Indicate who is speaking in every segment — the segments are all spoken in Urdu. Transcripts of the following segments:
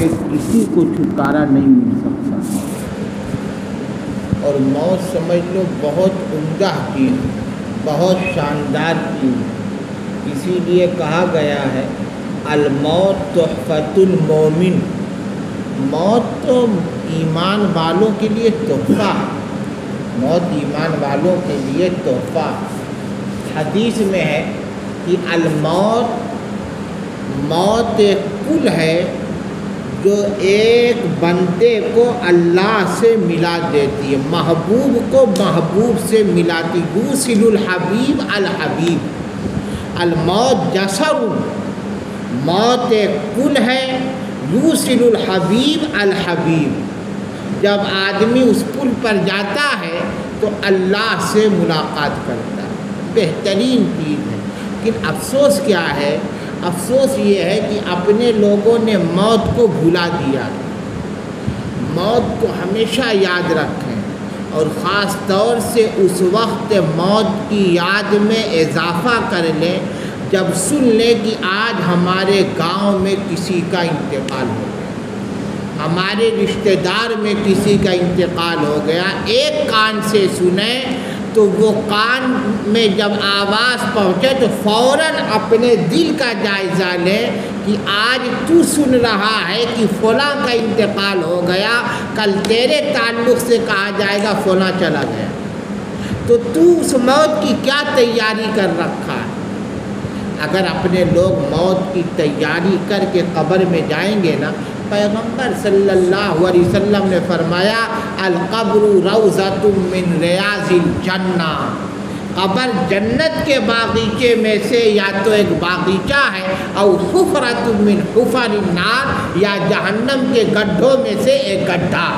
Speaker 1: سے کسی کو چھٹکارا نہیں مل سکتا۔ اور موت سمجھ لو بہت عمدہ چیز، بہت شاندار چیز، اسی لیے کہا گیا ہے الموت تحفۃ المومن، موت تو ایمان والوں کے لیے تحفہ، موت ایمان والوں کے لیے تحفہ۔ حدیث میں ہے کہ الموت، موت ایک پل ہے جو ایک بندے کو اللہ سے ملا دیتی ہے، محبوب کو محبوب سے ملاتی، یوصل الحبیب الحبیب۔ الموت جسر، موت ایک پل ہے، یوصل الحبیب الحبیب۔ جب آدمی اس پل پر جاتا ہے تو اللہ سے ملاقات کرتا ہے، بہترین چیز ہے۔ لیکن افسوس کیا ہے؟ افسوس یہ ہے کہ اپنے لوگوں نے موت کو بھلا دیا۔ موت کو ہمیشہ یاد رکھیں، اور خاص طور سے اس وقت موت کی یاد میں اضافہ کر لیں جب سن لیں کہ آج ہمارے گاؤں میں کسی کا انتقال ہو گیا، ہمارے رشتہ دار میں کسی کا انتقال ہو گیا۔ ایک کان سے سنیں تو وہ کان میں جب آواز پہنچے تو فوراً اپنے دل کا جائزہ لیں کہ آج تو سن رہا ہے کہ فلاں کا انتقال ہو گیا، کل تیرے تعلق سے کہا جائے گا فلاں چلا گیا، تو اس موت کی کیا تیاری کر رکھا ہے؟ اگر اپنے لوگ موت کی تیاری کر کے قبر میں جائیں گے نا، پیغمبر صلی اللہ علیہ وسلم نے فرمایا القبر روضۃ من ریاض الجنہ، قبر جنت کے باغیچے میں سے یا تو ایک باغیچہ ہے، او حفرۃ من حفر النار، یا جہنم کے گڈھوں میں سے ایک گڈھا۔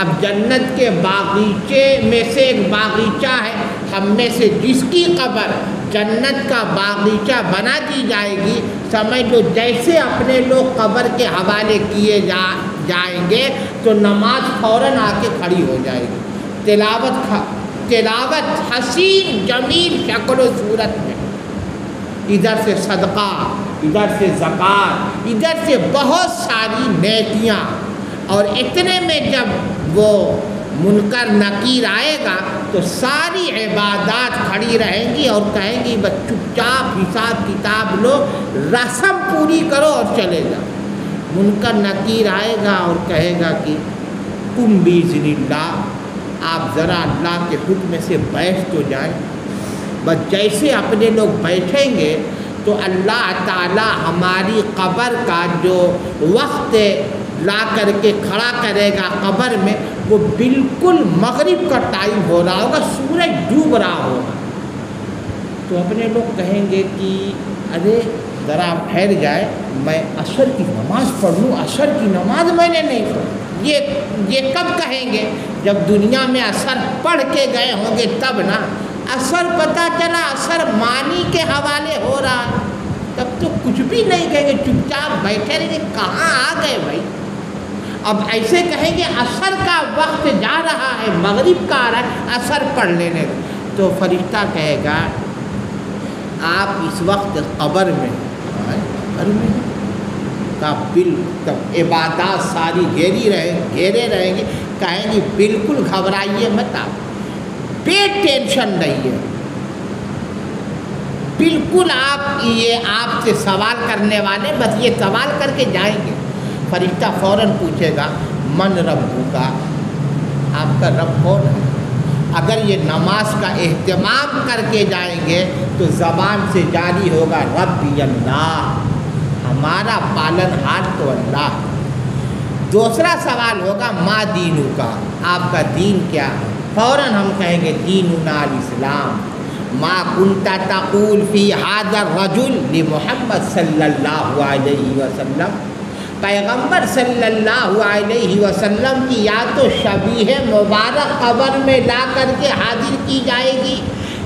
Speaker 1: اب جنت کے باغیچے میں سے ایک باغیچہ ہے، ہم میں سے جس کی قبر جنت کا باغیچہ بنا دی جائے گی، سمجھ لو جیسے اپنے لوگ قبر کے حوالے کیے جائیں گے تو نماز فوراً آ کے کھڑی ہو جائے گی، تلاوت حسین جمیل شکل و صورت میں، ادھر سے صدقہ، ادھر سے زکوٰۃ، ادھر سے بہت ساری نیکیاں۔ اور اتنے میں جب وہ منکر نکیر آئے گا تو ساری عبادات کھڑی رہیں گی اور کہیں گی بس چپ چاپ حساب کتاب لو، رسم پوری کرو اور چلے جاؤ۔ منکر نکیر آئے گا اور کہے گا کہ تم بِإِذْنِ اللہ، آپ ذرا اللہ کے حکم سے بیٹھ تو جائیں۔ بس جیسے اپنے لوگ بیٹھیں گے تو اللہ تعالی ہماری قبر کا جو وقت لا کر کے کھڑا کرے گا قبر میں، وہ بالکل مغرب کا ٹائم ہو رہا ہوگا، سورج ڈوب رہا ہوگا، تو اپنے لوگ کہیں گے کہ ارے ذرا ٹھہر جائے، میں عصر کی نماز پڑھ لوں، عصر کی نماز میں نے نہیں پڑھی۔ یہ کب کہیں گے؟ جب دنیا میں عصر پڑھ کے گئے ہوں گے تب نا۔ عصر پتہ چلا عصر مانی کے حوالے ہو رہا ہے، تب تو کچھ بھی نہیں کہیں گے، چپ چاپ بیٹھے رہیں گے، کہاں آ گئے بھائی؟ اب ایسے کہیں گے عصر کا وقت جا رہا ہے، مغرب کا آ رہا ہے، عصر پڑھ لینے دو۔ تو فرشتہ کہے گا آپ اس وقت قبر میں ہیں، قبر میں ہیں، تب عبادات ساری گھیرے رہیں گے، کہیں گے بالکل گھبرائیے مت، آپ بے ٹینشن رہیے، بالکل آپ سے سوال کرنے والے بس یہ سوال کر کے جائیں گے۔ فرشتہ فوراً پوچھے گا من ربک، آپ کا رب کون ہے؟ اگر یہ نماز کا اہتمام کر کے جائیں گے تو زبان سے جاری ہوگا ربی اللہ، ہمارا پالن ہار تو اللہ۔ دوسرا سوال ہوگا ما دینک، آپ کا دین کیا ہے؟ فوراً ہم کہیں گے دیننا الاسلام۔ ما کنت تقول فی ھذا الرجل لمحمد صلی اللہ علیہ وسلم، پیغمبر صلی اللہ علیہ وسلم کی یا تو شبیہ مبارک قبر میں لا کر کے حاضر کی جائے گی،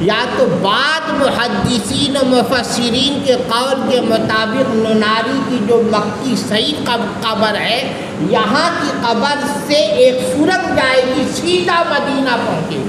Speaker 1: یا تو بعض محدثین و مفسرین کے قول کے مطابق نناری کی جو مکی صحیح قبر ہے، یہاں کی قبر سے ایک سرنگ جائے گی، سیدھا مدینہ پہنچے گی،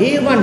Speaker 1: A1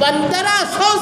Speaker 1: 1500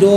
Speaker 1: 2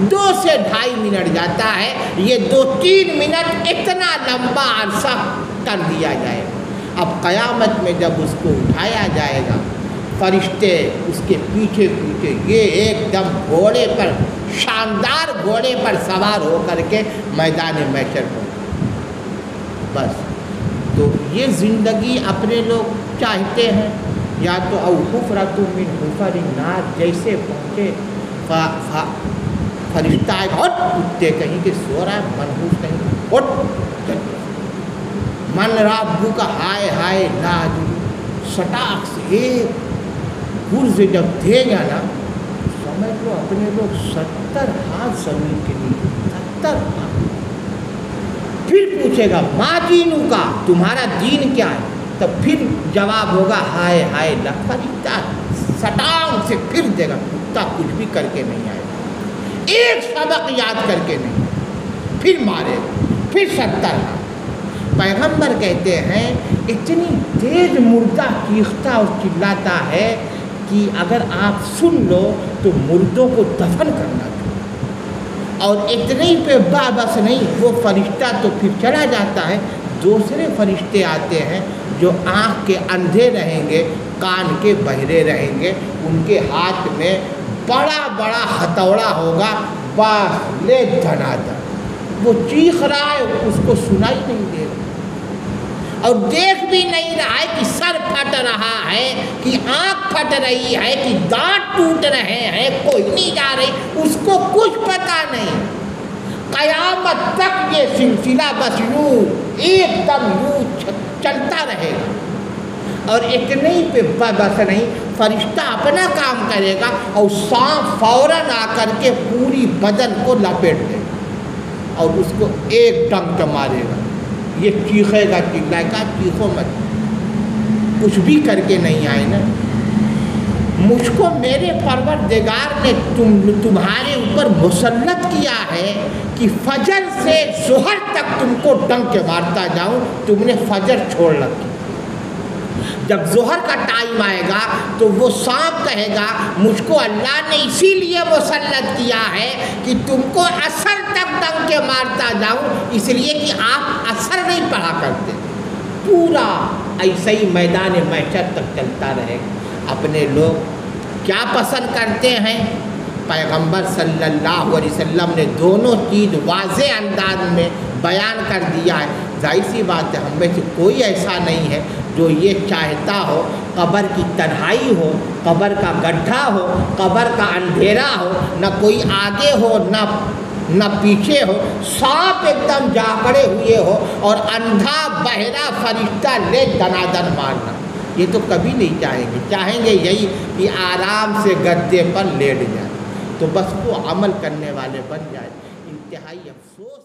Speaker 1: 2 سے 2.5 منٹ جاتا ہے، یہ 2-3 منٹ اتنا لمبا عرصہ کر دیا جائے گا۔ اب قیامت میں جب اس کو اٹھایا جائے گا، فرشتے اس کے پیچھے پیچھے، یہ ایک دم گھوڑے پر، شاندار گھوڑے پر سوار ہو کر کے میدان محشر پہنچے۔ بس تو یہ زندگی اپنے لوگ چاہتے ہیں، یا تو او حفرۃ من حفر النار، جیسے پہنچے فرشتہ آئے گا، اٹھتے کہیں کہ سو رہا ہے، منحوس کہیں اٹھ، من ربو کا ہائے ہائے لا سٹاک سے ایک گرز جب دے گا نا، سمجھ لو اپنے لوگ 70 ہاتھ زمین کے لیے، 70 ہاتھ۔ پھر پوچھے گا ماں دینوں کا، تمہارا دین کیا ہے؟ تب پھر جواب ہوگا ہائے ہائے فرشتہ سٹانگ سے پھر دے گا، کتا کچھ بھی کر کے نہیں آئے گا، ایک سبق یاد کر کے نہیں، پھر مارے گا، پھر 70 ہاتھ۔ پیغمبر کہتے ہیں اتنی تیز مردہ چیختا اور چلاتا ہے کہ اگر آپ سن لو تو مردوں کو دفن کرنا چاہیے، اور اتنے پہ بس نہیں، وہ فرشتہ تو پھر چلا جاتا ہے، دوسرے فرشتے آتے ہیں جو آنکھ کے اندھے رہیں گے، کان کے بہرے رہیں گے، ان کے ہاتھ میں بڑا بڑا ہتھوڑا ہوگا، بس لے دھنا دھن، وہ چیخ رہا ہے، اس کو سنائی نہیں دے رہا، اور دیکھ بھی نہیں رہا ہے کہ سر پھٹ رہا ہے، کہ آنکھ پھٹ رہی ہے، کہ دانت ٹوٹ رہے ہیں، کوئی نہیں جا رہی، اس کو کچھ پتہ نہیں۔ قیامت تک یہ سلسلہ بس یوں ایک دم یوں چلتا رہے گا، اور اتنے ہی پہ بس نہیں، فرشتہ اپنا کام کرے گا اور سانپ فوراً آ کر کے پوری بدن کو لپیٹ دے گا اور اس کو ایک ڈنک مارے گا، یہ چیخے گا، چلائے گا، چیخو مت، کچھ بھی کر کے نہیں آئے نا، مجھ کو میرے پروردگار نے تمہارے اوپر مسلط کیا ہے کہ فجر سے ظہر تک تم کو ڈنک مارتا جاؤں، تم نے فجر چھوڑ رکھی، جب ظہر کا ٹائم آئے گا تو وہ سانپ کہے گا مجھ کو اللہ نے اسی لیے مسلط کیا ہے کہ تم کو عصر تک ڈنک مارتا جاؤں، اس لیے کہ آپ عصر نہیں پڑھا کرتے، پورا ایسے ہی میدان محشر تک چلتا رہے گا۔ اپنے لوگ کیا پسند کرتے ہیں؟ پیغمبر صلی اللہ علیہ وسلم نے دونوں چیز واضح انداز میں بیان کر دیا ہے، ظاہر سی بات ہے ہم میں سے کوئی ایسا نہیں ہے جو یہ چاہتا ہو قبر کی تنہائی ہو، قبر کا گڈھا ہو، قبر کا اندھیرا ہو، نہ کوئی آگے ہو نہ پیچھے ہو، سانپ ایک دم جاکڑے ہوئے ہو اور اندھا بہرا فرشتہ لے دنادن مارنا، یہ تو کبھی نہیں چاہیں گے، چاہیں گے یہی کہ آرام سے گدے پر لیٹ جائے، تو بس وہ عمل کرنے والے بن جائے۔ انتہائی افسوس